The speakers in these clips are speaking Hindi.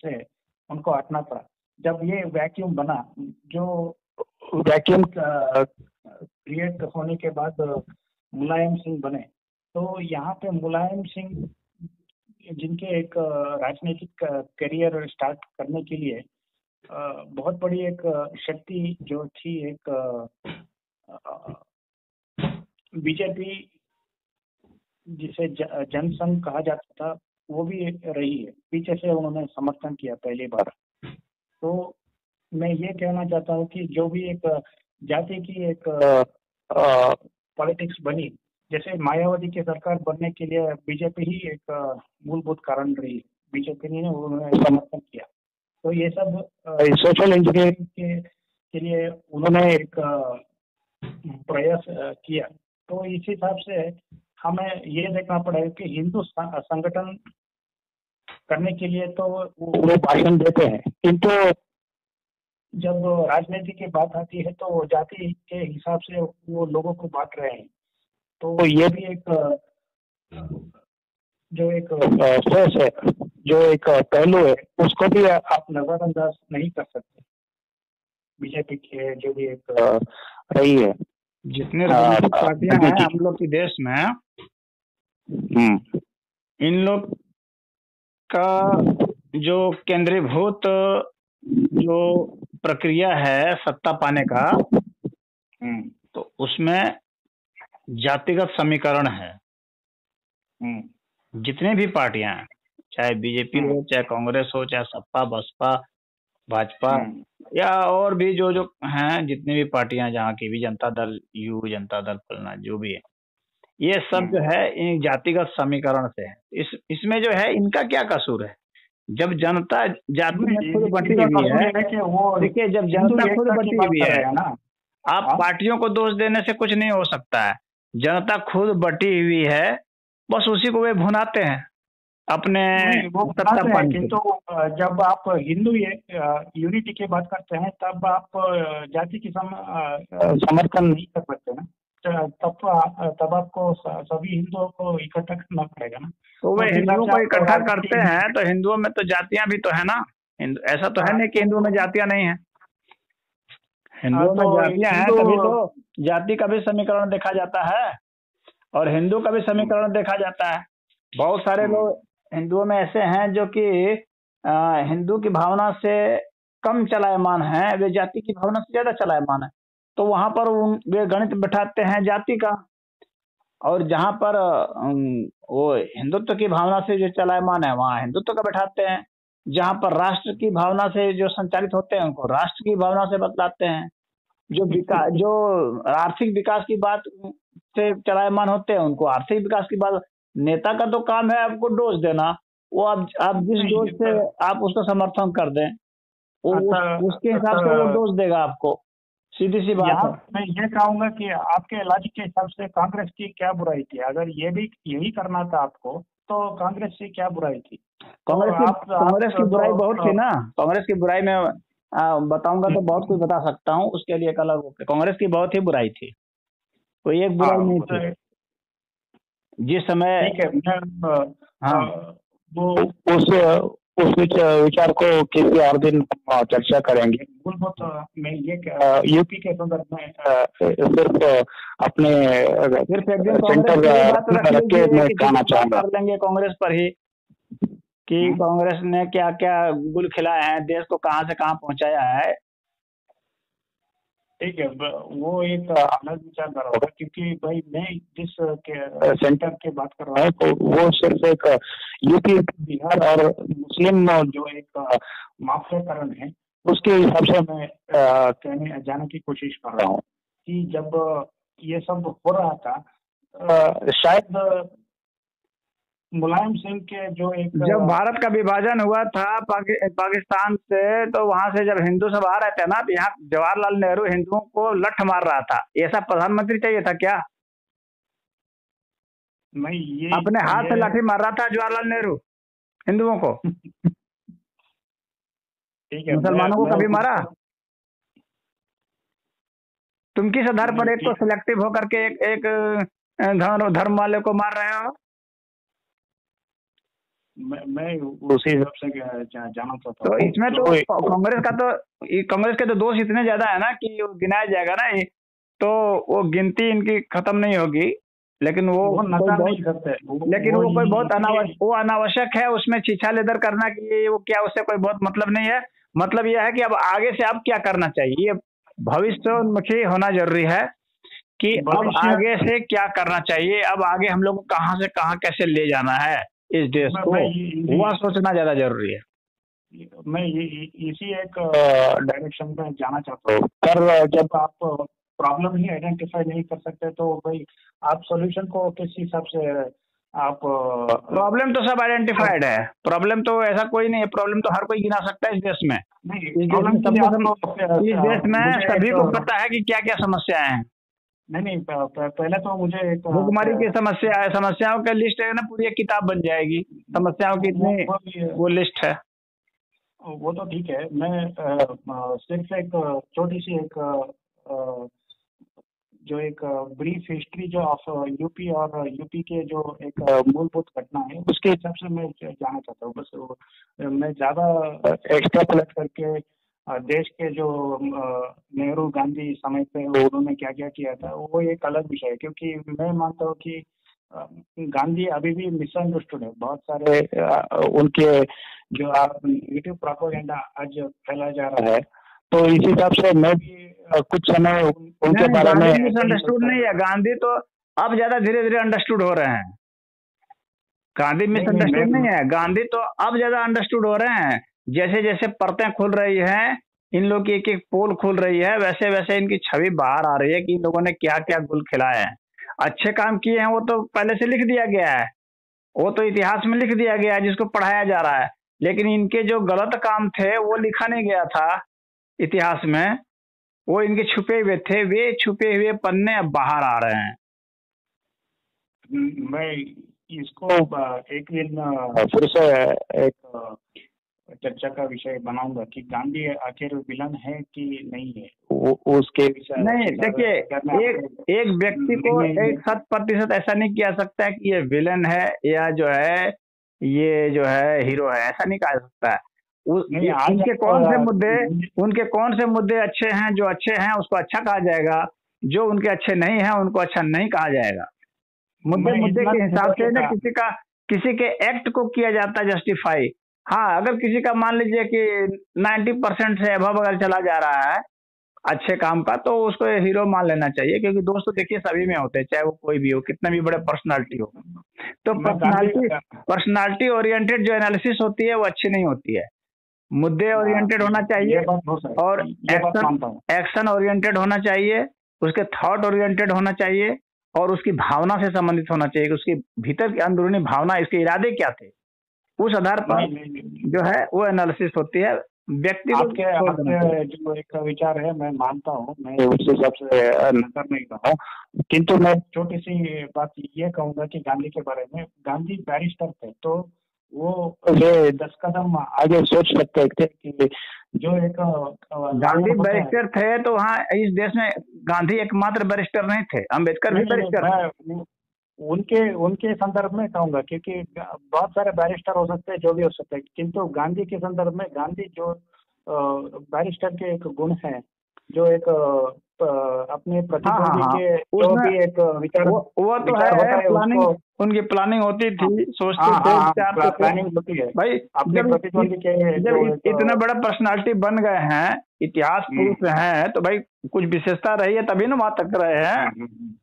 से उनको हटना पड़ा। जब ये वैक्यूम बना, जो वैक्यूम क्रिएट होने के बाद मुलायम सिंह बने, तो यहाँ पे मुलायम सिंह जिनके एक राजनीतिक करियर स्टार्ट करने के लिए बहुत बड़ी एक शक्ति जो थी, एक बीजेपी जिसे जनसंघ कहा जाता था, वो भी रही है। पीछे से उन्होंने समर्थन किया पहली बार। तो मैं ये कहना चाहता हूँ कि जो भी एक जाति की एक पॉलिटिक्स बनी, जैसे मायावती की सरकार बनने के लिए बीजेपी ही एक मूलभूत कारण रही। बीजेपी ने उन्होंने समर्थन किया। तो ये सब सोशल इंजीनियरिंग के लिए उन्होंने एक प्रयास किया। तो इस हिसाब से हमें ये देखना पड़ेगा कि हिंदू संगठन करने के लिए तो वो भाषण देते हैं, किंतु जब राजनीति की बात आती है तो जाति के हिसाब से वो लोगों को बांट रहे हैं। तो ये भी एक जो एक सोच है, जो एक पहलू है, उसको भी आप नजरअंदाज नहीं कर सकते। बीजेपी के जो भी एक रही है, जितने राजनीतिक पार्टियां हैं हम लोग के देश में, इन लोग का जो केंद्रीभूत जो प्रक्रिया है सत्ता पाने का, तो उसमें जातिगत समीकरण है। जितने भी पार्टियां, चाहे बीजेपी हो, चाहे कांग्रेस हो, चाहे सपा, बसपा, भाजपा या और भी जो जो हैं, जितनी भी पार्टियां, जहाँ की भी, जनता दल, यू जनता दल, फलना जो भी है, ये सब जो है इन जातिगत समीकरण से है। इसमें जो है इनका क्या कसूर है? जब जनता जाति में खुद बटी हुई है, देखिए, जब जनता खुद बटी हुई है ना, आप पार्टियों को दोष देने से कुछ नहीं हो सकता है। जनता खुद बटी हुई है, बस उसी को वे भुनाते हैं अपने सत्ता पाने। किंतु जब आप हिंदू यूनिटी की बात करते हैं, तब आप जाति की समर्थन नहीं कर सकते ना। तब आपको सभी हिंदुओं को इकट्ठा करना पड़ेगा ना। तो वे हिंदुओं को इकट्ठा करते हैं, तो हिंदुओं में तो जातियां भी तो है ना। ऐसा तो है नहीं कि हिंदुओं में जातियां नहीं है। हिंदुओं में जातियां हैं, तभी तो जाति का भी समीकरण देखा जाता है और हिंदू का भी समीकरण देखा जाता है। बहुत सारे लोग हिंदुओं में ऐसे हैं जो कि हिंदू की भावना से कम चलायमान है, वे जाति की भावना से ज्यादा चलायमान है। तो वहां पर वे गणित बैठाते हैं जाति का, और जहां पर वो हिंदुत्व की भावना से जो चलायमान है, वहां हिंदुत्व का बैठाते हैं। जहां पर राष्ट्र की भावना से जो संचालित होते हैं, उनको राष्ट्र की भावना से बतलाते हैं। जो आर्थिक विकास की बात से चलायमान होते हैं, उनको आर्थिक विकास की बात। नेता का तो काम है आपको डोज देना, वो आप जिस डोज से आप उसका समर्थन कर दें, उसके हिसाब से वो डोज देगा आपको। सीधी सी बात है। मैं ये कहूंगा कि आपके लॉजिक के हिसाब से कांग्रेस की क्या बुराई थी? अगर ये भी यही करना था आपको, तो कांग्रेस की क्या बुराई थी? कांग्रेस की बुराई बहुत थी ना। कांग्रेस की बुराई में बताऊंगा तो बहुत कुछ बता सकता हूँ, उसके लिए एक अलग कांग्रेस की बहुत ही बुराई थी, कोई एक बुराई नहीं थी। जिस समय वो उस विचार को किसी और दिन चर्चा करेंगे। मूलभूत मैं ये यूपी के संदर्भ में सिर्फ अपने सेंटर रख के मैं कहना चाहूंगा, कर लेंगे कांग्रेस पर ही कि कांग्रेस ने क्या क्या गुल खिलाए हैं, देश को कहां से कहां पहुंचाया है। ठीक है, वो एक अलग विचारधारा होगा, क्योंकि भाई मैं जिस सेंटर की बात कर रहा हूँ, तो वो सिर्फ एक यूपी, बिहार और मुस्लिम जो एक माफियाकरण है, उसके हिसाब से मैं कहने जाने की कोशिश कर रहा हूँ कि जब ये सब हो रहा था, शायद मुलायम सिंह के जो एक जब भारत का विभाजन हुआ था पाकिस्तान से, तो वहां से जब हिंदू सब आ रहे थे ना, तो यहाँ जवाहरलाल नेहरू हिंदुओं को लठ मार रहा था। ऐसा प्रधानमंत्री चाहिए था क्या? नहीं, ये अपने हाथ से लाठी मार रहा था जवाहरलाल नेहरू हिंदुओं को। ठीक है, मुसलमानों को कभी मारा? तुम किस आधार पर एक को सिलेक्टिव होकर के एक धर्म वाले को मार रहे हो? मैं उसी हिसाब से जाना चाहता तो हूँ। इसमें तो कांग्रेस के तो दोष इतने ज्यादा है ना कि वो गिनाया जाएगा ना, तो वो गिनती इनकी खत्म नहीं होगी। लेकिन वो नकार नहीं करते, लेकिन वो कोई बहुत अनावश्यक है उसमें छीछा लेदर करना कि ये वो क्या, उससे कोई बहुत मतलब नहीं है। मतलब यह है कि अब आगे से अब क्या करना चाहिए, ये भविष्योन्मुखी होना जरूरी है कि अब आगे से क्या करना चाहिए, अब आगे हम लोग को कहाँ से कहाँ कैसे ले जाना है इस देश को, वह सोचना ज्यादा जरूरी है। मैं इसी एक डायरेक्शन में जाना चाहता हूँ। पर जब आप प्रॉब्लम ही आइडेंटिफाई नहीं कर सकते तो भाई आप सॉल्यूशन को किस हिसाब से आप प्रॉब्लम तो सब आइडेंटिफाइड है, प्रॉब्लम तो ऐसा कोई नहीं है, प्रॉब्लम तो हर कोई गिना सकता है इस देश में। इस देश में सभी को पता है कि क्या क्या समस्याएं हैं। नहीं पहले तो मुझे भुखमरी की समस्या है, समस्याओं का लिस्ट है ना, पूरी एक किताब बन जाएगी, समस्याओं की इतनी वो लिस्ट है। वो तो ठीक है। मैं सिर्फ एक छोटी सी एक जो एक ब्रीफ हिस्ट्री जो ऑफ यूपी और यूपी के जो एक मूलभूत घटना है उसके हिसाब से मैं जानना चाहता हूँ। बस मैं ज़्यादा एक्स्ट्रापोलेट करके देश के जो नेहरू गांधी समय पे उन्होंने क्या क्या किया था वो एक अलग विषय है, क्योंकि मैं मानता हूँ कि गांधी अभी भी मिसअंडरस्टूड है। बहुत सारे उनके जो आप नेगेटिव प्रोपेगेंडा आज फैलाया जा रहा है, तो इस हिसाब से मैं भी कुछ समय उनके बारे में मिसअंडरस्टूड नहीं है। गांधी तो अब ज्यादा धीरे धीरे अंडरस्टूड हो रहे हैं। गांधी मिसअंडरस्टूड नहीं है, गांधी तो अब ज्यादा अंडरस्टूड हो रहे हैं। जैसे जैसे परतें खुल रही हैं, इन लोग की एक एक पोल खुल रही है, वैसे वैसे इनकी छवि बाहर आ रही है कि इन लोगों ने क्या क्या गुल खिलाए हैं। अच्छे काम किए हैं वो तो पहले से लिख दिया गया है, वो तो इतिहास में लिख दिया गया है जिसको पढ़ाया जा रहा है। लेकिन इनके जो गलत काम थे वो लिखा नहीं गया था इतिहास में, वो इनके छुपे हुए थे, वे छुपे हुए पन्ने अब बाहर आ रहे हैं। मैं इसको एक दिन फिर से एक चर्चा का विषय बनाऊंगा कि गांधी आखिर विलन है कि नहीं है, उसके विषय नहीं। देखिए, एक व्यक्ति को 100% ऐसा नहीं किया सकता है कि ये विलन है या जो है ये जो है हीरो है, ऐसा नहीं कहा जा सकता है। उनके कौन से मुद्दे अच्छे हैं, जो अच्छे हैं उसको अच्छा कहा जाएगा, जो उनके अच्छे नहीं हैं उनको अच्छा नहीं कहा जाएगा। मुद्दे के हिसाब से ना किसी के एक्ट को किया जाता है जस्टिफाई। हाँ, अगर किसी का मान लीजिए कि 90% से अबव अगर चला जा रहा है अच्छे काम का, तो उसको हीरो मान लेना चाहिए, क्योंकि दोस्त तो देखिए सभी में होते हैं, चाहे वो कोई भी हो, कितना भी बड़े पर्सनालिटी हो। तो पर्सनालिटी ओरिएंटेड जो एनालिसिस होती है वो अच्छी नहीं होती है। मुद्दे ओरिएंटेड होना चाहिए और एक्शन ओरिएंटेड होना चाहिए, उसके थॉट ओरिएंटेड होना चाहिए और उसकी भावना से संबंधित होना चाहिए कि उसकी भीतर की अंदरूनी भावना, इसके इरादे क्या थे, उस आधार पर जो है वो एनालिसिस होती है। व्यक्ति आपके जो एक विचार है मैं मानता हूँ, मैं उस हिसाब से नकार नहीं रहा हूँ, किंतु मैं छोटी सी बात ये कहूँगा कि गांधी के बारे में, गांधी बैरिस्टर थे तो वो ये 10 कदम आगे सोच सकते थे कि जो एक गांधी बैरिस्टर थे तो हाँ, इस देश में गांधी एकमात्र बैरिस्टर नहीं थे, अम्बेडकर भी बैरिस्टर। उनके संदर्भ में कहूंगा, क्योंकि बहुत सारे बैरिस्टर हो सकते हैं जो भी हो सकते हैं, किंतु गांधी के संदर्भ में गांधी जो बैरिस्टर के एक गुण है, जो एक अपने प्रतिद्वंदी के जो भी एक विचार वो तो है प्लानिंग, उनकी प्लानिंग होती थी, सोचते थे, प्लानिंग होती है भाई। अपने प्रतिद्वंदी के जब इतना बड़ा पर्सनालिटी बन गए हैं, इतिहास पुरुष हैं, तो भाई कुछ विशेषता रही है तभी ना बात कर रहे हैं।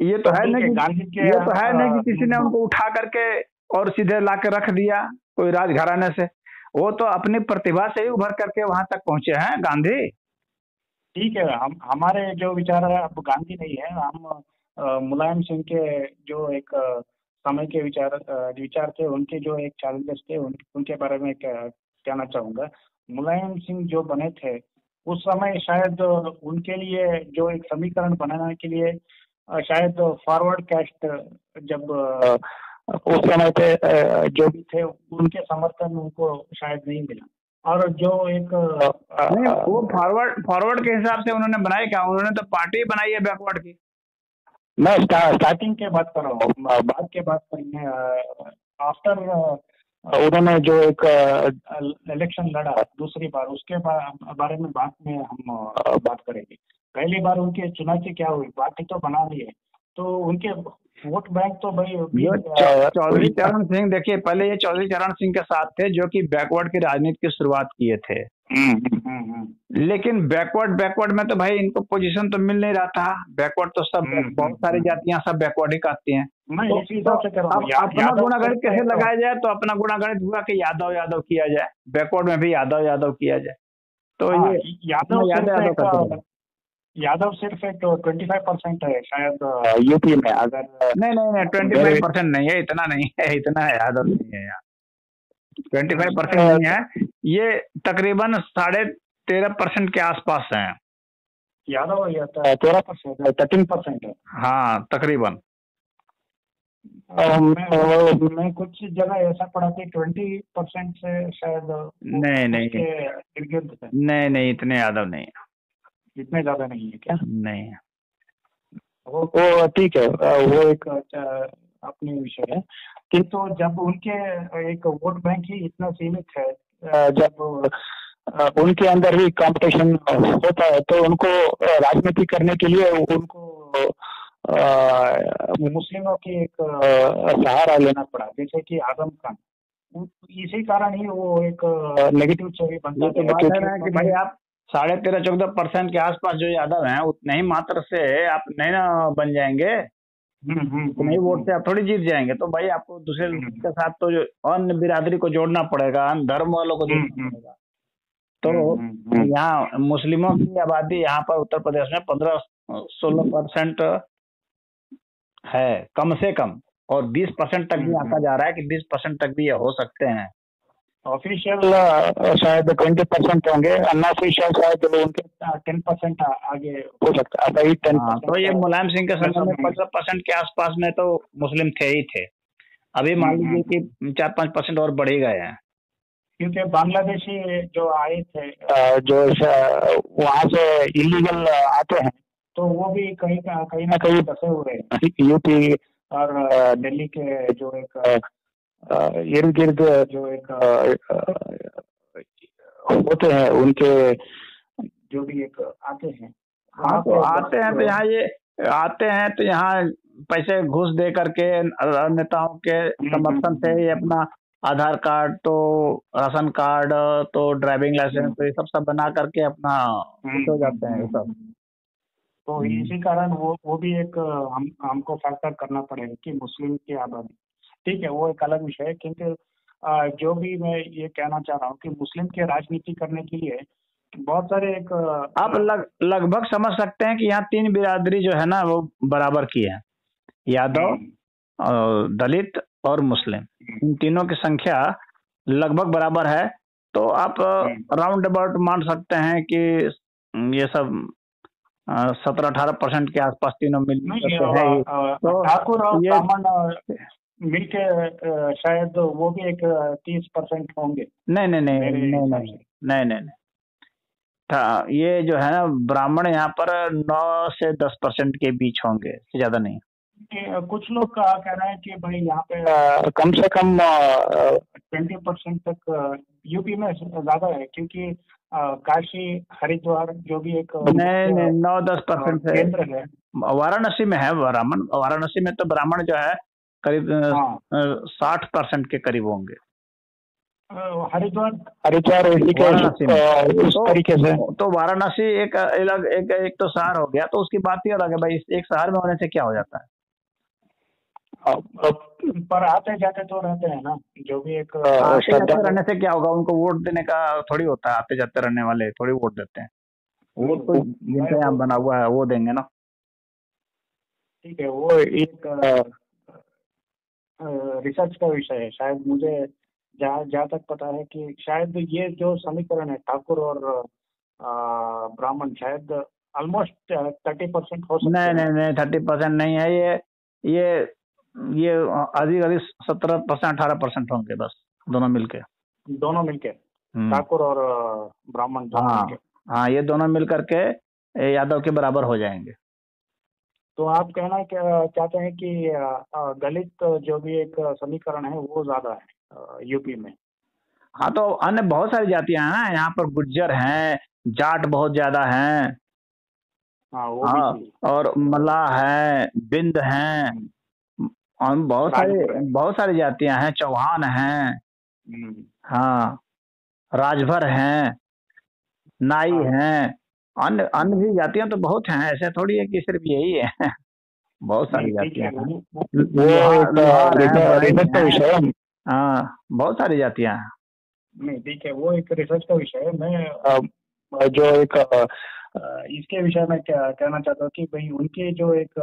ये तो है नहीं कि किसी ने उनको उठा करके और सीधे ला के रख दिया कोई राजघराने से, वो तो अपनी प्रतिभा से ही उभर करके वहां तक पहुंचे हैं गांधी। ठीक है, हमारे जो विचार है अब गांधी नहीं है, हम मुलायम सिंह के जो एक समय के विचार थे, उनके जो एक चैलेंजेस थे उनके बारे में कहना चाहूंगा। मुलायम सिंह जो बने थे उस समय शायद उनके लिए जो एक समीकरण बनाने के लिए शायद फॉरवर्ड कास्ट जब उस समय पे जो भी थे उनके समर्थन उनको शायद नहीं मिला, और जो एक नहीं, वो फॉरवर्ड के हिसाब से उन्होंने बनाई क्या, उन्होंने तो पार्टी बनाई है बैकवर्ड की। मैं स्टार्टिंग के बात कर रहा हूँ, बाद के बात करेंगे आफ्टर उन्होंने जो एक इलेक्शन लड़ा दूसरी बार, उसके बारे में बाद में हम बात करेंगे। पहली बार उनके चुनाव से क्या हुई, पार्टी तो बना ली है, तो उनके वोट बैंक तो भाई जो चौधरी चरण सिंह, देखिए पहले ये चौधरी चरण सिंह के साथ थे जो कि बैकवर्ड की राजनीति की शुरुआत किए थे। लेकिन बैकवर्ड में तो भाई इनको पोजीशन तो मिल नहीं रहा था। बैकवर्ड तो सब बहुत सारी जातियां सब बैकवर्ड ही कहती हैं। अपना गुणागणित कैसे लगाया जाए, तो अपना गुणागणित हुआ कि यादव यादव किया जाए, बैकवर्ड में भी यादव यादव किया जाए। तो ये यादव सिर्फ एक 25% है शायद यूपी में। अगर नहीं 25% नहीं है, इतना नहीं है, इतना है यादव नहीं है यार, 25% नहीं है, ये तकरीबन 13.5% के आसपास है यादव। 13%, 13% है। हाँ तकरीबन। मैं कुछ जगह ऐसा पढ़ा कि 20% से शायद नहीं इतने यादव नहीं है। इतने ज्यादा नहीं है क्या? नहीं है वो ठीक है, वो एक अपनी विषय है। किंतु जब उनके एक वोट बैंक ही इतना सीमित है, जब उनके अंदर ही कंपटीशन होता है, तो उनको राजनीति करने के लिए उनको मुस्लिमों की एक सहारा लेना पड़ा, जैसे कि आजम खान। इसी कारण ही वो एक नेगेटिव छवि बनता है कि भाई आप 13.5-14% के आसपास जो यादव हैं उतने ही मात्र से आप नहीं ना बन जाएंगे, नहीं वोट से आप थोड़ी जीत जाएंगे। तो भाई आपको दूसरे के साथ तो जो अन्य बिरादरी को जोड़ना पड़ेगा, अन्य धर्म वालों को जोड़ना पड़ेगा। तो यहाँ मुस्लिमों की आबादी यहाँ पर उत्तर प्रदेश में 15-16% है कम से कम, और 20% तक भी आंका जा रहा है कि 20% तक भी ये हो सकते हैं। ऑफिशियल शायद 20% होंगे, अनऑफिशियल शायद उनके 10% आगे हो सकता है। 10%। तो ये मुलायम सिंह के समय में 15% के आसपास में तो मुस्लिम थे ही थे। अभी मान लीजिए कि 4-5% और बढ़ ही गए हैं, क्योंकि बांग्लादेशी जो आए थे, जो वहाँ से इलीगल आते हैं, तो वो भी कहीं ना कहीं बसे हुए हैं यूपी और दिल्ली के जो एक इर्द गिर्द जो एक होते हैं, उनके जो भी एक आते हैं। हाँ तो आते हैं तो यहाँ ये आते हैं तो यहाँ पैसे घूस दे करके नेताओं के समर्थन से ये अपना आधार कार्ड, तो राशन कार्ड, तो ड्राइविंग लाइसेंस, तो ये सब बना करके अपना हो जाते हैं ये सब। तो इसी कारण वो भी एक हमको फैक्टर करना पड़ेगा कि मुस्लिम की आबादी, ठीक है, वो एक अलग विषय है। क्योंकि जो भी मैं ये कहना चाह रहा हूँ कि मुस्लिम की राजनीति करने के लिए बहुत सारे एक आप लगभग समझ सकते हैं कि यहाँ 3 बिरादरी जो है ना वो बराबर की है, यादव, दलित और मुस्लिम। इन तीनों की संख्या लगभग बराबर है। तो आप राउंड अबाउट मान सकते हैं कि ये सब 17-18% के आसपास तीनों मिल है। तो ठाकुर और ब्राह्मण मिलके शायद वो भी एक 30% होंगे। नहीं, ये जो है ना ब्राह्मण यहाँ पर 9 से 10% के बीच होंगे, से ज्यादा नहीं। कुछ लोग कह रहे हैं कि भाई यहाँ पे कम से कम 20% तक यूपी में ज्यादा है, क्योंकि काशी, हरिद्वार जो भी एक नहीं 9-10% केंद्र है। वाराणसी में है ब्राह्मण, वाराणसी में तो ब्राह्मण जो है करीब 60% के करीब होंगे। हरिद्वार उस तरीके से। तो वाराणसी एक अलग एक तो शहर हो गया, तो उसकी बात ही अलग है भाई। एक शहर में होने से क्या हो जाता है, पर आते जाते तो रहते हैं ना, जो भी एक आते जाते रहने से क्या होगा, उनको वोट देने का थोड़ी होता है। आते जाते रहने वाले थोड़ी वोट देते हैं, वोट तो जिनका यहाँ बना हुआ है वो देंगे ना। ठीक है, वो एक रिसर्च का विषय है शायद। मुझे जहाँ तक पता है कि शायद ये जो समीकरण है ठाकुर और ब्राह्मण, शायद ऑलमोस्ट 30% हो सकता है। नहीं 30% नहीं है, ये अधिक 17%, 18% होंगे बस, दोनों मिलके ठाकुर और ब्राह्मण दोनों मिलके। हाँ, ये दोनों मिल करके यादव के बराबर हो जाएंगे। तो आप कहना चाहते हैं कि दलित जो भी एक समीकरण है वो ज्यादा है। यूपी में। हाँ, तो अन्य बहुत सारी जातियां हैं ना, यहाँ पर गुज्जर हैं, जाट बहुत ज्यादा हैं। हाँ, वो भी हाँ, थी। और मल्लाह हैं, बिंद हैं, हम्म, और राजपुर है। बहुत सारी जातियां हैं, चौहान हैं। हम्म, हाँ, राजभर हैं, नाई हाँ। हैं, अन्य अन्य हम्म, भी जातियां तो बहुत हैं, ऐसे थोड़ी है कि सिर्फ यही है। बहुत नहीं सारी ठीक है, जातियां हैं। वो एक लोहार हैं, बढ़ई रिसर्च का हैं। विषय है। हाँ, बहुत सारी जातियां हैं। नहीं ठीक है, वो एक रिसर्च का विषय है। मैं जो एक इसके विषय में क्या कहना चाहता हूँ कि भाई उनके जो एक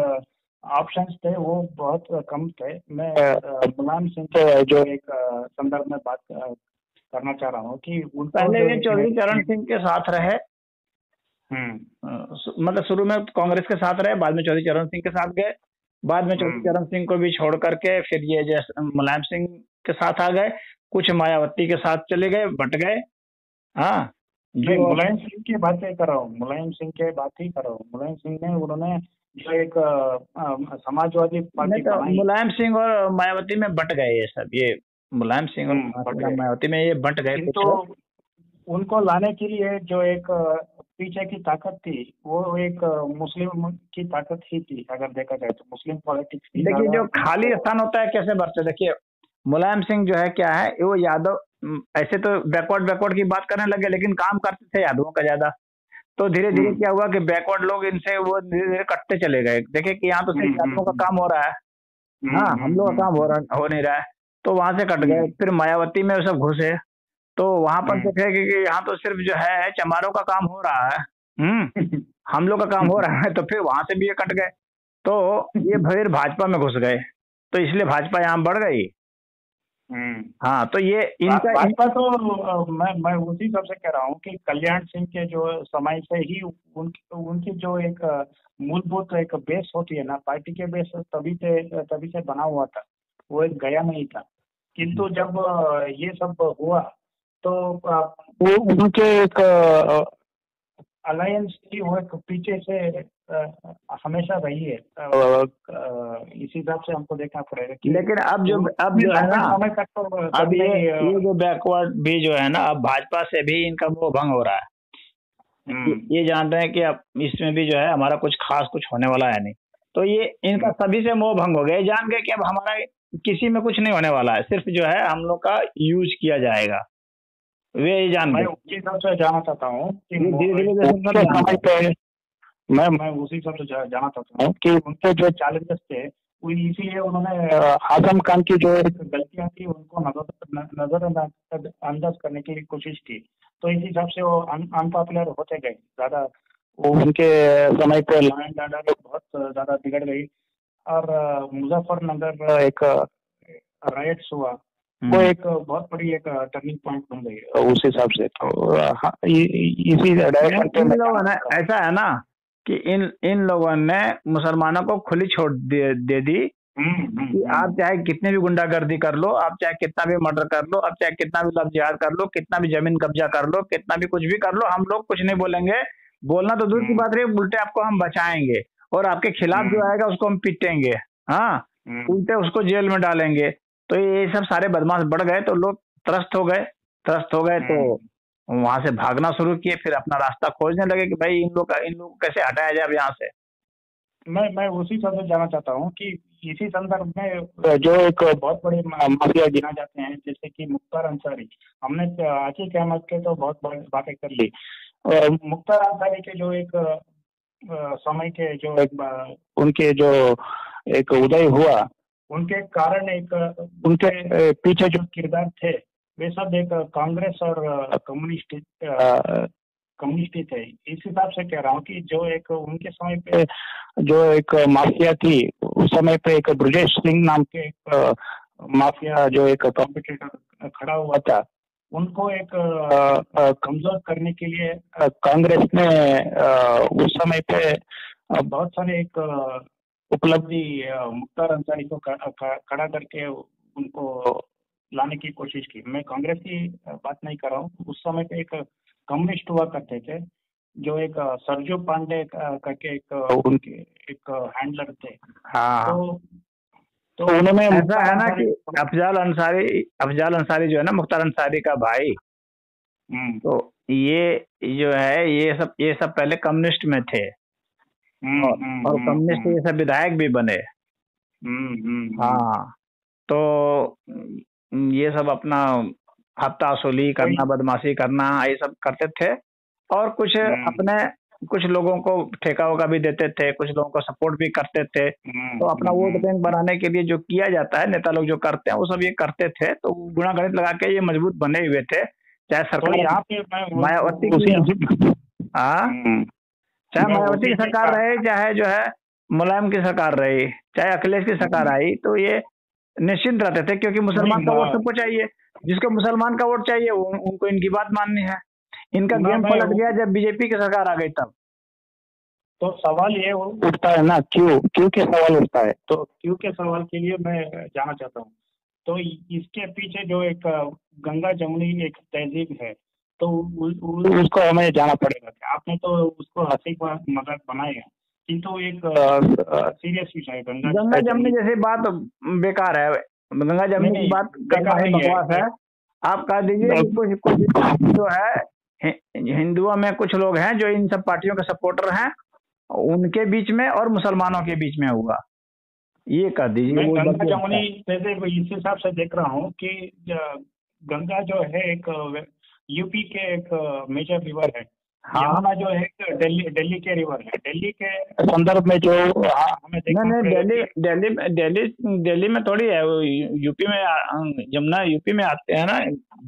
ऑप्शंस थे वो बहुत कम थे। मैं मुलायम सिंह के जो एक संदर्भ में बात करना चाह रहा हूँ कि उनको पहले जो ये एक चौधरी चरण सिंह के साथ रहे, हम्म, मतलब शुरू में कांग्रेस के साथ रहे, बाद में चौधरी चरण सिंह के साथ गए, बाद में चौधरी हम्म। चरण सिंह को भी छोड़ करके फिर ये जैसे मुलायम सिंह के साथ आ गए, कुछ मायावती के साथ चले गए, बट गए। हाँ, मैं जो मुलायम सिंह की बात ही कर रहा हूँ, मुलायम सिंह की बात ही कर रहा हूँ। मुलायम सिंह ने उन्होंने जो एक समाजवादी नहीं, पार्टी तो बनाई। मुलायम सिंह और मायावती में बट गए ये सब, ये मुलायम सिंह और बढ़ कांशीराम गए। मायावती में ये बट गए किंतु कुछ। उनको लाने के लिए जो एक पीछे की ताकत थी वो एक मुस्लिम की ताकत ही थी। अगर देखा जाए तो मुस्लिम पॉलिटिक्स की देखिए, ज्यादा जो खाली उनको। स्थान होता है कैसे भरते, देखिए मुलायम सिंह जो है क्या है, वो यादव ऐसे तो बैकवर्ड बैकवर्ड की बात करने लगे, लेकिन काम करते थे यादवों का ज्यादा। तो धीरे धीरे हम्म, क्या हुआ कि बैकवर्ड लोग इनसे वो धीरे धीरे कटते चले गए, देखे कि यहाँ तो हम्म, सिर्फ यादवों का काम हो रहा है। हाँ, हम लोग का काम हो नहीं रहा है, तो वहां से कट गए। हम्म, फिर मायावती में वो सब घुसे, तो वहां पर हम्म, देखे कि यहाँ तो सिर्फ जो है चमारों का काम हो रहा है। हम लोग का काम हो रहा है, तो फिर वहां से भी ये कट गए। तो ये फिर भाजपा में घुस गए, तो इसलिए भाजपा यहाँ बढ़ गई। हम्म। हाँ, तो ये इनका भाजपा तो मैं उसी हिसाब से कह रहा हूँ कि कल्याण सिंह के जो समय से ही उनकी जो एक मूलभूत एक बेस होती है ना, पार्टी के बेस तभी से बना हुआ था। वो एक गया नहीं था। किंतु जब ये सब हुआ तो वो उनके एक अलायंस की वो एक पीछे से हमेशा रही है। इस हिसाब से हमको देखना पड़ेगा कि लेकिन अब उतने जो है लंबे ना, समय तक तो अब कभी नहीं। ये जो बैकवर्ड भी जो है ना, अब भाजपा से भी इनका वो भंग हो रहा है। ये जानते हैं कि अब इसमें भी जो है हमारा कुछ खास कुछ होने वाला है नहीं, तो ये इनका सभी से मोह भंग हो गया। ये जान गए कि अब हमारा किसी में कुछ नहीं होने वाला है, सिर्फ जो है हम लोग का यूज किया जाएगा। वे ये जान मैं गए। उसी हिसाब से जाना चाहता हूँ कि ये धीरे धीरे उनके समय पे मैं उसी हिसाब से जाना चाहता हूँ कि उनके जो चैलेंजेस थे वो इसीलिए उन्होंने आजम खान की जो एक गलतियां थी उनको नजरअंदाज करने की कोशिश की। तो इस हिसाब से वो अनपॉपुलर होते गए ज्यादा। वो उनके समय पे लॉ एंड ऑर्डर बहुत ज्यादा बिगड़ गई। और मुजफ्फरनगर एक राइट्स हुआ, वो एक बहुत बड़ी एक टर्निंग पॉइंट बन गई उस हिसाब से। तो हाँ, इसी डायरेक्शन पे इन मैं लोगों जाना ने, चाह रहा हूँ। ऐसा है ना कि इन लोगों ने मुसलमानों को खुली छूट दे दी कि आप चाहे कितने भी गुंडागर्दी कर लो, आप चाहे कितना भी मर्डर कर लो, आप चाहे कितना भी लव जिहाद कर लो, कितना भी जमीन कब्जा कर लो, कितना भी कुछ भी कर लो, हम लोग कुछ नहीं बोलेंगे। बोलना तो दूर की बात रही, उल्टे आपको हम बचाएंगे, और आपके खिलाफ जो आएगा उसको हम पीटेंगे। हाँ, उल्टे उसको जेल में डालेंगे। तो ये सब सारे बदमाश बढ़ गए, तो लोग त्रस्त हो गए, तो वहां से भागना शुरू किए, फिर अपना रास्ता खोजने लगे कि भाई इन लोग को कैसे हटाया जाए अब यहाँ से। मैं उसी सब से जाना चाहता हूँ कि इसी संदर्भ में जो एक बहुत बड़े माफिया गिना जाते हैं जैसे कि मुख्तार अंसारी। हमने आतिक अहमद के तो बहुत बातें कर ली। मुख्तार अंसारी के जो एक समय के जो एक उनके जो एक उदय हुआ, उनके कारण एक उनके पीछे जो किरदार थे वे सब एक कांग्रेस और कम्युनिस्ट ही थे। इस हिसाब से कह रहा हूँ कि जो एक उनके समय पे जो एक माफिया थी उस समय पे एक ब्रजेश सिंह नाम के एक माफिया जो एक कॉम्पिटिटर खड़ा हुआ था, उनको एक कमजोर करने के लिए कांग्रेस ने उस समय पे बहुत सारे एक उपलब्धि मुख्तार अंसारी को खड़ा करके उनको लाने की कोशिश की। मैं कांग्रेस की बात नहीं कर रहा हूँ। उस समय पे एक कम्युनिस्ट हुआ करते थे जो एक सरजू पांडे करके एक उनके एक हैंडलर थे। हाँ, तो तो उन्होंने ऐसा मुख्तार है ना कि अंसारी। अफजाल अंसारी जो है ना, मुख्तार अंसारी का भाई, हम्म तो ये जो है ये सब पहले कम्युनिस्ट में थे, हम्म और हम्म कम्युनिस्ट हम्म ये सब विधायक भी बने। हम्म। हाँ, तो ये सब अपना हफ्ता वसूली कोई। करना, बदमाशी करना, ये सब करते थे। और कुछ हम्म अपने कुछ लोगों को ठेका वोका भी देते थे, कुछ लोगों को सपोर्ट भी करते थे। तो अपना वोट बैंक हम्म। बनाने के लिए जो किया जाता है, नेता लोग जो करते हैं वो सब ये करते थे, तो गुणा गणित लगा के ये मजबूत बने हुए थे। चाहे तो सरकार यहाँ पे मैं मायावती उसी। की, हाँ, चाहे मैं मायावती उसी की के सरकार साथ। रहे, चाहे जो है मुलायम की सरकार रही, चाहे अखिलेश की सरकार हम्म, आई, तो ये निश्चिंत रहते थे, क्योंकि नहीं मुसलमान का वोट सबको चाहिए। जिसको मुसलमान का वोट चाहिए उनको इनकी बात माननी है। इनका गेम मैं पलट गया जब बीजेपी की सरकार आ गई तब। तो सवाल ये उठता है ना, क्यों क्यों के सवाल उठता है, तो क्यों के सवाल के लिए मैं जानना चाहता हूँ। तो इसके पीछे जो एक गंगा जमुनी एक तहजीब है, तो उसको हमें जाना पड़ेगा। आपने तो उसको हंसी मजाक बनाएगा, किंतु एक सीरियस विषय है गंगा जमनी जमुनी। जैसी बात बेकार है। गंगा नहीं जमनी की नहीं, बात करना बेकार ही नहीं बकवास है। है। आप कह दीजिए कि कुछ कुछ जो है, हिंदुओं में कुछ लोग हैं जो इन सब पार्टियों के सपोर्टर हैं, उनके बीच में और मुसलमानों के बीच में हुआ, ये कह दीजिए, मैं वो गंगा बाकी अच्छा जमुनी है। जैसे इस हिसाब से देख रहा हूँ कि गंगा जो है एक यूपी के एक मेजर रिवर है। हाँ, यमुना जो है एक दिल्ली दिल्ली के रिवर है। दिल्ली के संदर्भ में जो हमें नहीं देखना नहीं, पड़ेगा दिल्ली कि दिल्ली दिल्ली दिल्ली में थोड़ी है वो, यूपी में जमुना यूपी में आते हैं ना,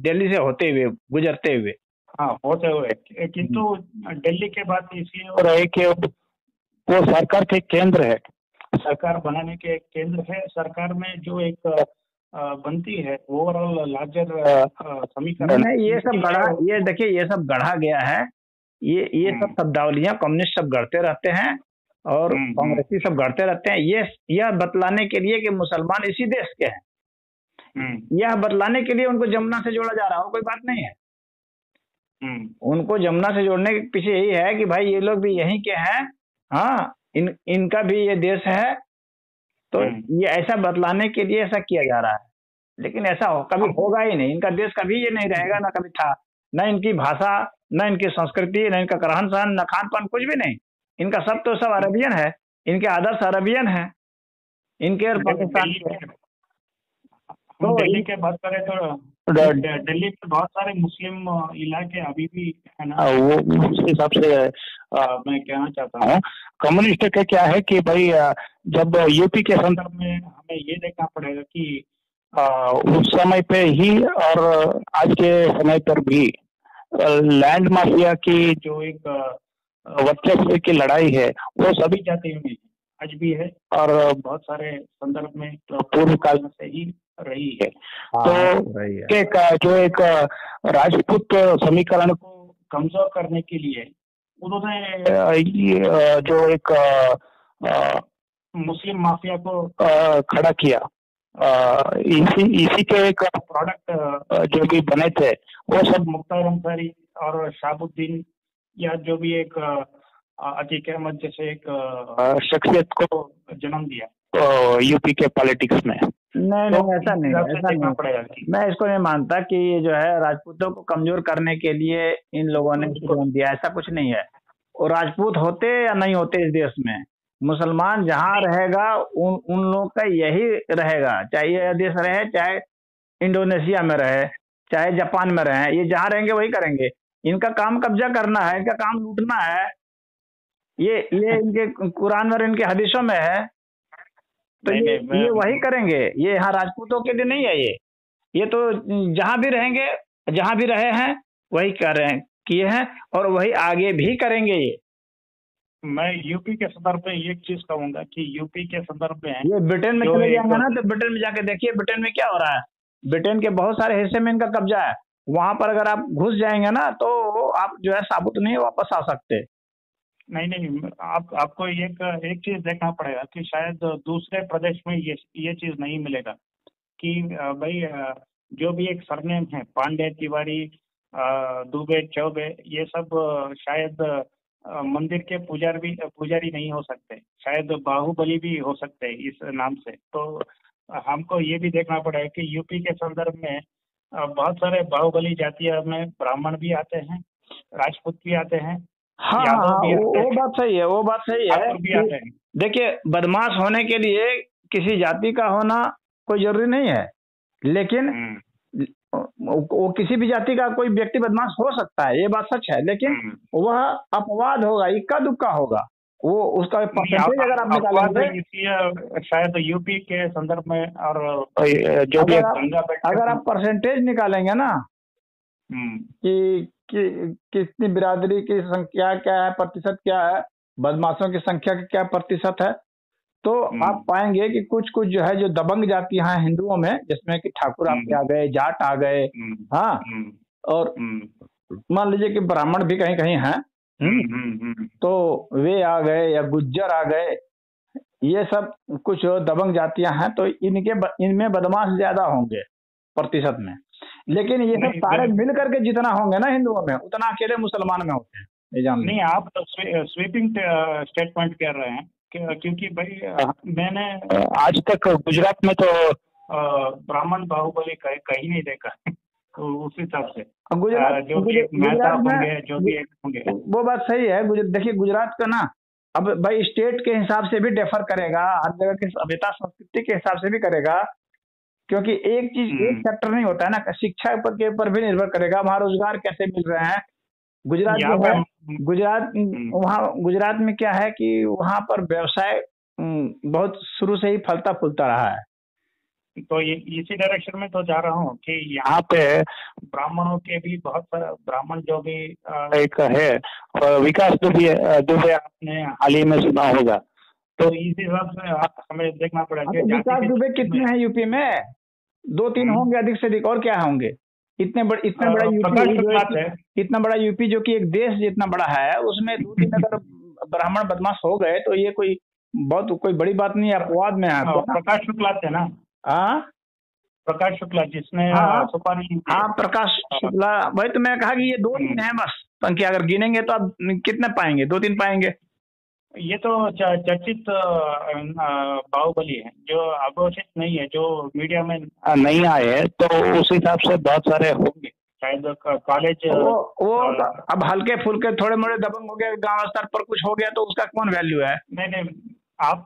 दिल्ली से होते हुए, गुजरते हुए। हाँ होते हुए, हम्म। किंतु दिल्ली के बात इसी और है कि वो सरकार के केंद्र है। सरकार बनाने के एक केंद्र है। सरकार में जो एक बनती है ओवरऑल लार्जर नहीं समीकरण नहीं, ये इसके सब गढ़ा, लिए। ये देखिए ये सब गढ़ा गया है। ये सब हम्म शब्दावलियां कम्युनिस्ट सब गढ़ते रहते हैं, और हम्म कांग्रेसी सब गढ़ते रहते हैं। ये यह बतलाने के लिए कि मुसलमान इसी देश के हैं, हम्म यह बतलाने के लिए उनको जमुना से जोड़ा जा रहा हो, कोई बात नहीं है। हम्म उनको जमुना से जोड़ने के पीछे यही है कि भाई ये लोग भी यहीं के हैं। हाँ, इनका भी ये देश है। तो हम्म। ये ऐसा बतलाने के लिए ऐसा किया जा रहा है, लेकिन ऐसा कभी हम होगा ही नहीं। इनका देश कभी ये नहीं रहेगा, ना कभी था। न इनकी भाषा, न इनकी संस्कृति, न इनका रहन सहन, न खान पान, कुछ भी नहीं। इनका सब तो सब अरबियन है। इनके आदर्श अरबियन है, इनके और पाकिस्तान दिल्ली के। के तो हम दिल्ली के बात करें तो दिल्ली में बहुत सारे मुस्लिम इलाके अभी भी है ना, वो उस हिसाब से मैं कहना चाहता हूँ। कम्युनिस्ट का क्या है कि भाई जब यूपी के संदर्भ में हमें ये देखना पड़ेगा कि उस समय पे ही और आज के समय पर भी लैंड माफिया की जो एक वर्चस्व की लड़ाई है वो सभी जातियों में आज भी है, और बहुत सारे संदर्भ में तो पूर्व काल में से ही रही है। हाँ, तो रही है। जो एक राजपूत समीकरण को कमजोर करने के लिए उन्होंने जो एक मुस्लिम माफिया को खड़ा किया। इसी के एक प्रोडक्ट जो भी बने थे वो सब मुख्तार अंसारी और शहाबुद्दीन, या जो भी एक अतीक अहमद जैसे एक शख्सियत को जन्म दिया यूपी के पॉलिटिक्स में। नहीं तो नहीं, ऐसा इस नहीं, हिसाब से ऐसा देखना नहीं। पड़ेगा कि मैं इसको नहीं मानता कि ये जो है राजपूतों को कमजोर करने के लिए इन लोगों ने इसको जन्म दिया, ऐसा कुछ नहीं है। वो राजपूत होते या नहीं होते इस देश में, मुसलमान जहाँ रहेगा उन उन लोग का यही रहेगा। चाहे ये देश रहे, चाहे इंडोनेशिया में रहे, चाहे जापान में रहे, ये जहाँ रहेंगे वही करेंगे। इनका काम कब्जा करना है, इनका काम लूटना है। ये इनके कुरान और इनके हदीसों में है। तो नहीं नहीं ये वही मैं करेंगे। ये यहाँ राजपूतों के लिए नहीं है। ये तो जहां भी रहेंगे, जहां भी रहे हैं वही कर रहे हैं, किए हैं, और वही आगे भी करेंगे। मैं यूपी के संदर्भ में एक चीज कहूंगा कि यूपी के संदर्भ में ये ब्रिटेन में जो चले एक जाएंगे ना, तो ब्रिटेन में जाके देखिए ब्रिटेन में क्या हो रहा है। ब्रिटेन के बहुत सारे हिस्से में इनका कब्जा है। वहां पर अगर आप घुस जाएंगे ना, तो आप जो है साबुत नहीं वापस आ सकते। नहीं नहीं, आपको एक चीज देखना पड़ेगा कि शायद दूसरे प्रदेश में ये चीज नहीं मिलेगा कि भाई जो भी एक सरनेम है पांडे, तिवारी, दुबे, चौबे, ये सब शायद मंदिर के पुजारी नहीं हो सकते। शायद बाहुबली भी हो सकते हैं इस नाम से। तो हमको ये भी देखना पड़ेगा कि यूपी के संदर्भ में बहुत सारे बाहुबली जातियों में ब्राह्मण भी आते हैं, राजपूत भी आते हैं, हाँ यादव हाँ, भी आते वो हैं, बात सही है, वो बात सही है ठाकुर भी कि आते हैं। देखिए, बदमाश होने के लिए किसी जाति का होना कोई जरूरी नहीं है, लेकिन हम्म, वो किसी भी जाति का कोई व्यक्ति बदमाश हो सकता है, ये बात सच है, लेकिन हम्म। वह अपवाद होगा, इक्का दुक्का होगा, वो उसका नहीं, परसेंटेज अगर आप अपवाद निकालेंगे, इसलिए शायद यूपी के संदर्भ में और जो भी अगर गंगा बेल्ट अगर आप परसेंटेज निकालेंगे ना हम्म, कि कितनी बिरादरी की संख्या क्या है, प्रतिशत क्या है, बदमाशों की संख्या का क्या प्रतिशत है, तो आप पाएंगे कि कुछ कुछ जो है, जो दबंग जातियां हैं हिंदुओं में, जिसमें कि ठाकुर आपके आ गए, जाट आ गए, हाँ, और मान लीजिए कि ब्राह्मण भी कहीं कहीं हैं, तो वे आ गए या गुज्जर आ गए, ये सब कुछ दबंग जातियां हैं, तो इनमें बदमाश ज्यादा होंगे प्रतिशत में, लेकिन ये सब सारे मिल करके जितना होंगे ना हिंदुओं में, उतना अकेले मुसलमान में होते हैं, ये जान नहीं, आप स्वीपिंग स्टेटमेंट कर रहे हैं क्योंकि भाई मैंने आज तक गुजरात में तो ब्राह्मण बाहुबली कहीं नहीं देखा तो उस हिसाब से जो भी मेहता होंगे, जो भी होंगे, वो बात सही है। देखिए, गुजरात का ना, अब भाई स्टेट के हिसाब से भी डिफर करेगा, हर जगह की सभ्यता संस्कृति के हिसाब से भी करेगा, क्योंकि एक चीज एक सेक्टर नहीं होता है ना, शिक्षा के ऊपर भी निर्भर करेगा, वहाँ रोजगार कैसे मिल रहे हैं। गुजरात जो है, वहाँ गुजरात में क्या है कि वहाँ पर व्यवसाय बहुत शुरू से ही फलता फूलता रहा है, तो ये इसी डायरेक्शन में तो जा रहा हूँ कि यहाँ पे ब्राह्मणों के भी बहुत सारे ब्राह्मण जो भी एक है, विकास दुबे आपने हाल ही में सुना होगा, तो इस हिसाब से हमें देखना पड़ेगा। विकास दुबे कितने हैं यूपी में? 2-3 होंगे अधिक से अधिक, और क्या होंगे? इतना बड़ा यूपी, इतना बड़ा यूपी जो कि एक देश जितना बड़ा है, उसमें 2-3 अगर ब्राह्मण बदमाश हो गए तो ये कोई बड़ी बात नहीं है, अपवाद में है। प्रकाश शुक्ला थे ना? प्रकाश शुक्ला जिसने सुपारी, हाँ, प्रकाश शुक्ला, भाई तो मैं कहा कि ये 2-3 है बस संख्या, अगर गिनेंगे तो आप कितने पाएंगे? 2-3 पाएंगे। ये तो चर्चित बाहुबली है, जो अघोषित नहीं है, जो मीडिया में नहीं आए हैं, तो उस हिसाब से बहुत सारे होंगे शायद कॉलेज। वो अब हल्के फुल्के थोड़े मोड़े दबंग हो गए, गांव स्तर पर कुछ हो गया तो उसका कौन वैल्यू है? नहीं, आप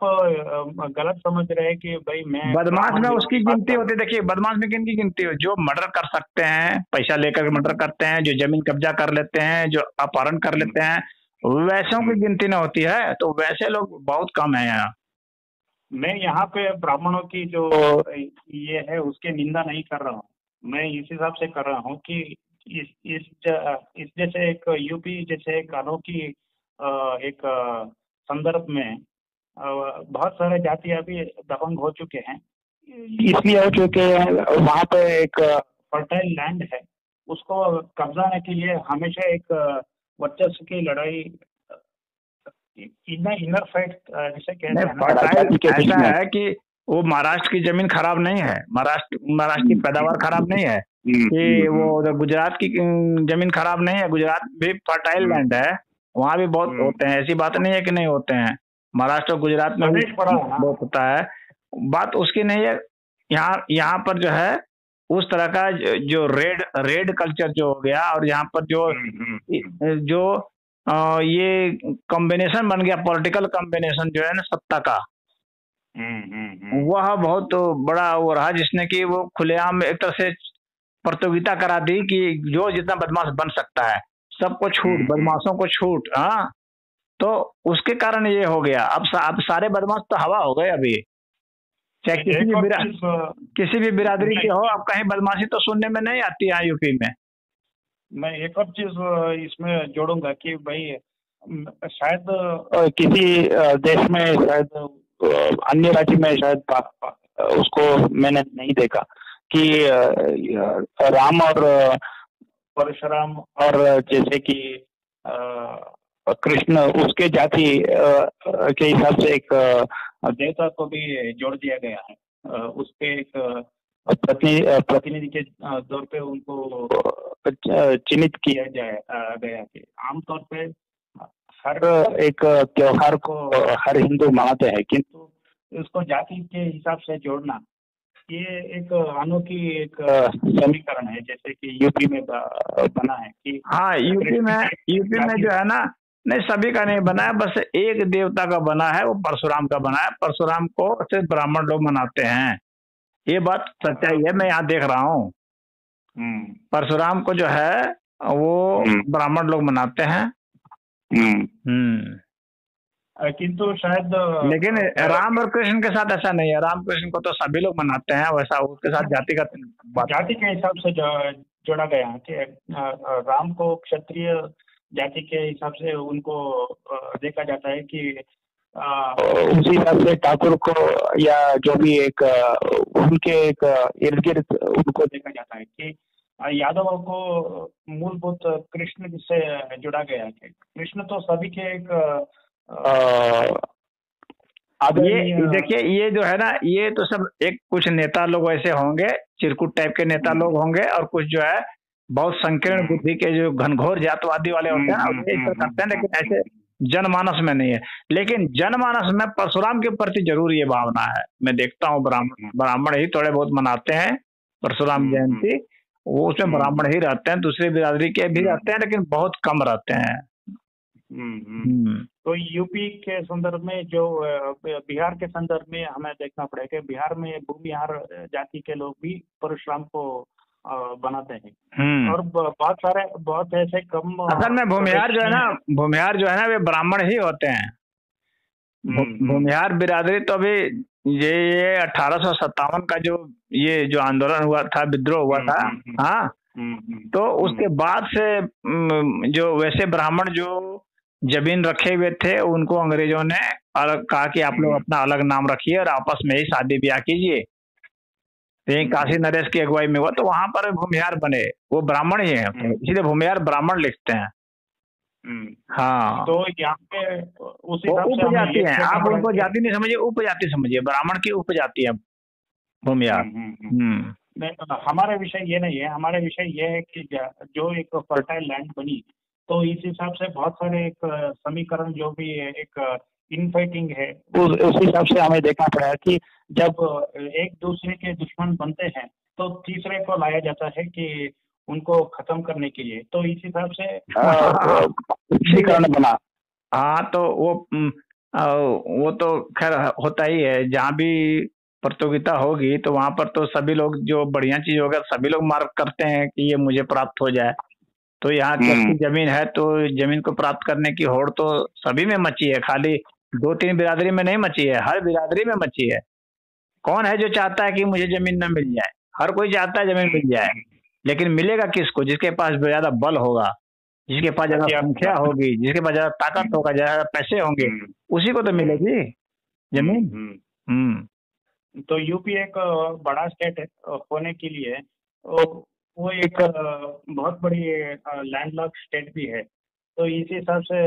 गलत समझ रहे हैं कि भाई मैं बदमाश में उसकी गिनती होती है। देखिए, बदमाश में किन की गिनती हो? जो मर्डर कर सकते हैं, पैसा लेकर मर्डर करते हैं, जो जमीन कब्जा कर लेते हैं, जो अपहरण कर लेते हैं, वैसों की गिनती न होती है, तो वैसे लोग बहुत कम है यहाँ। मैं यहाँ पे ब्राह्मणों की जो ये है उसकी निंदा नहीं कर रहा हूँ, मैं इस हिसाब से कर रहा हूँ कि इस जैसे एक यूपी जैसे एक अनोखी एक संदर्भ में बहुत सारे जातियां भी दबंग हो चुके हैं, इसलिए हो चुके हैं। वहाँ पे एक फर्टाइल लैंड है, उसको कब्जाने के लिए हमेशा एक वर्चस्व की लड़ाई, इनर फाइट जिसे कहते हैं। ऐसा है कि वो महाराष्ट्र की जमीन खराब नहीं है, महाराष्ट्र की पैदावार खराब नहीं है, कि वो गुजरात की जमीन खराब नहीं है, गुजरात भी फर्टाइल लैंड है, वहाँ भी बहुत होते हैं, ऐसी बात नहीं है कि नहीं होते हैं, महाराष्ट्र और गुजरात में भी बहुत होता है, बात उसकी नहीं है। यहाँ पर जो है उस तरह का जो रेड कल्चर जो हो गया, और यहाँ पर जो ये कॉम्बिनेशन बन गया, पॉलिटिकल कॉम्बिनेशन जो है ना सत्ता का, वह बहुत बड़ा वो रहा, जिसने कि वो खुलेआम एक तरह से प्रतियोगिता करा दी कि जो जितना बदमाश बन सकता है, सबको छूट, बदमाशों को छूट। हाँ, तो उसके कारण ये हो गया। अब सारे बदमाश तो हवा हो गए अभी, चाहे किसी भी बिरादरी के हो, अब कहीं बदमाशी तो सुनने में नहीं आती है यूपी में। मैं एक और चीज इसमें जोड़ूंगा कि भाई शायद किसी देश में, शायद अन्य राज्य में, शायद उसको मैंने नहीं देखा कि राम और परशुराम और जैसे कि कृष्ण, उसके जाति के हिसाब से एक देवता को भी जोड़ दिया गया है, उसके एक प्रतिनिधि के तौर पे उनको चिन्हित किया गया कि आमतौर पे हर एक त्योहार को हर हिंदू मनाते हैं, किंतु उसको जाति के हिसाब से जोड़ना ये एक अनोखी एक समीकरण है, जैसे कि यूपी में बना है कि हाँ, यूपी में जो है ना, नहीं सभी का नहीं बना है, बस एक देवता का बना है, वो परशुराम का बना है। परशुराम को सिर्फ ब्राह्मण लोग मनाते हैं, ये बात सच्चाई है, मैं यहाँ देख रहा हूँ। परशुराम को जो है वो ब्राह्मण लोग मनाते हैं। किंतु शायद लेकिन राम और कृष्ण के साथ ऐसा नहीं है, राम कृष्ण को तो सभी लोग मनाते हैं, वैसा उसके साथ जाति के हिसाब से जोड़ा गया है कि राम को क्षत्रिय जाति के हिसाब से उनको देखा जाता है कि उसी हिसाब से ठाकुर को या जो भी एक उनके एक इर्द गिर्द उनको देखा जाता है कि यादवों को मूलभूत कृष्ण से जुड़ा गया है। कृष्ण तो सभी के एक ये देखिए, ये जो है ना, ये तो सब एक कुछ नेता लोग ऐसे होंगे, चिरकुट टाइप के नेता लोग होंगे, और कुछ जो है बहुत संकीर्ण बुद्धि के जो घनघोर जातवादी वाले होते हैं ना, ये करते हैं, लेकिन ऐसे जनमानस में नहीं है। लेकिन जनमानस में परशुराम के प्रति जरूर ये भावना है। मैं देखता हूँ ब्राह्मण ही थोड़े बहुत मनाते हैं परशुराम जयंती, वो उसमें ब्राह्मण ही रहते हैं, दूसरी बिरादरी के भी रहते हैं, लेकिन बहुत कम रहते हैं। तो यूपी के संदर्भ में जो बिहार के संदर्भ में हमें देखना पड़ेगा, बिहार में भूमिहार जाति के लोग भी परशुराम को बनाते हैं, और बहुत ऐसे कम। असल में भूमिहार जो है ना वे ब्राह्मण ही होते हैं। भूमिहार बिरादरी तो अभी ये 1857 का जो आंदोलन हुआ था, विद्रोह हुआ था, हाँ, तो उसके बाद से जो वैसे ब्राह्मण जो जमीन रखे हुए थे, उनको अंग्रेजों ने अलग कहा कि आप लोग अपना अलग नाम रखिए और आपस में ही शादी ब्याह कीजिए। तो काशी नरेश की अगुवाई में हुआ, तो वहां पर भूमिहार बने, वो ब्राह्मण ही है, इसीलिए भूमिहार ब्राह्मण लिखते हैं। हाँ, तो यहाँ पे उस उपजाति है, आप उनको जाति नहीं समझिए, उपजाति समझिए, ब्राह्मण की उपजाति है भूमिहार। हमारा विषय ये नहीं है, हमारा विषय ये है कि जो एक फर्टाइल लैंड बनी, तो इस हिसाब से बहुत सारे एक समीकरण जो भी एक इनफाइटिंग है, उस हिसाब से हमें देखना पड़ेगा कि जब एक दूसरे के दुश्मन बनते हैं तो तीसरे को लाया जाता है कि उनको खत्म करने के लिए, तो इस हिसाब से समीकरण बना। हाँ, तो वो तो खैर होता ही है, जहाँ भी प्रतियोगिता होगी तो वहां पर तो सभी लोग, जो बढ़िया चीज होगा सभी लोग मार्क करते हैं कि ये मुझे प्राप्त हो जाए। तो यहाँ कच्ची जमीन है तो जमीन को प्राप्त करने की होड़ तो सभी में मची है, खाली 2-3 बिरादरी में नहीं मची है, हर बिरादरी में मची है। कौन है जो चाहता है कि मुझे जमीन न मिल जाए? हर कोई चाहता है जमीन मिल जाए, लेकिन मिलेगा किसको? जिसके पास ज्यादा बल होगा, जिसके पास ज्यादा संख्या होगी, जिसके पास ज्यादा ताकत होगा, ज्यादा पैसे होंगे, उसी को तो मिलेगी जमीन। तो यूपी एक बड़ा स्टेट होने के लिए वो एक बहुत बड़ी लैंडलॉक स्टेट भी है, तो इस हिसाब से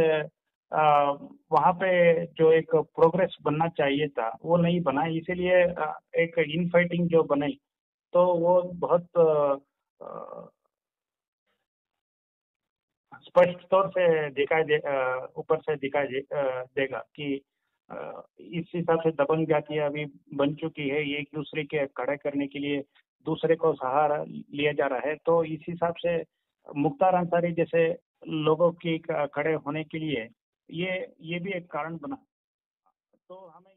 वहाँ पे जो एक प्रोग्रेस बनना चाहिए था वो नहीं बना, इसीलिए एक इनफाइटिंग जो बनी, तो वो बहुत स्पष्ट तौर से ऊपर से दिखाई देगा कि इस हिसाब से दबंग जातियां अभी बन चुकी है, एक दूसरे के खड़े करने के लिए दूसरे को सहारा लिया जा रहा है। तो इस हिसाब से मुख्तार अंसारी जैसे लोगों की खड़े होने के लिए ये भी एक कारण बना। तो हमें